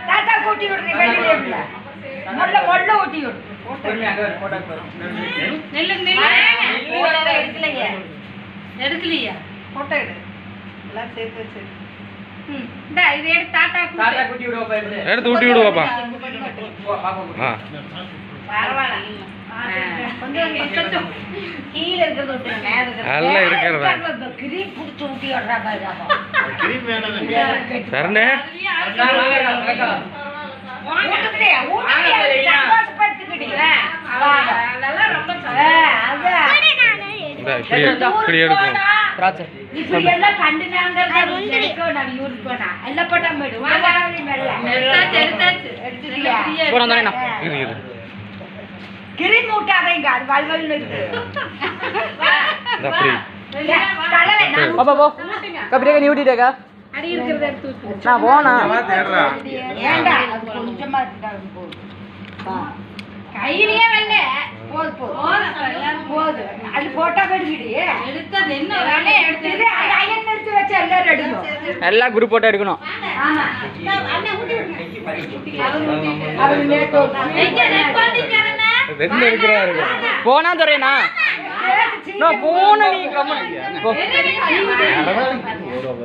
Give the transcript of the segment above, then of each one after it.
தாத்தா கூட்டி விடுறேன் வெளியில முள்ள முள்ள ஊட்டி விடு எடுக்கலையா போட்டோ எடு எல்லாம் சேர்த்து வச்சு இது எடுத்து தாத்தா கூட்டி விடுவோம் எடுத்து ஊட்டி விடுவாப்பா கீழே இருக்கிறது நல்லா இருக்கிறதா கிரீம் பிடிச்சி ஊட்டி விடுறா சரணே இப்படி எடுக்கும் இப்படி எல்லாம் கண்டு எல்லாம் போட்டா கிரீம் ஊட்டாதீங்க அது வல்வல்னு இருக்கு நீ ஊட்டிட்டேக்கா நான் போனா ஏண்டா கொஞ்சமா கையிலேயே வரல போது அது போட்டா போயிடுது எடுத்தது என்ன எடுத்தது அயன் எடுத்து வச்ச எல்லாரும் எடுக்கணும் எல்லா குரூப் போட்டோ எடுக்கணும் போனா துறையண்ணா போன நீ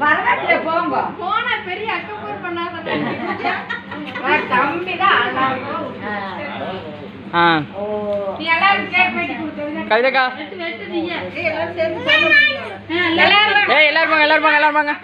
பரவாயில்ல போங்க போனா பெரிய அக்கம்பூர் பண்ணாத தம்பிதான் கவிதக்கா எல்லாரும் வாங்க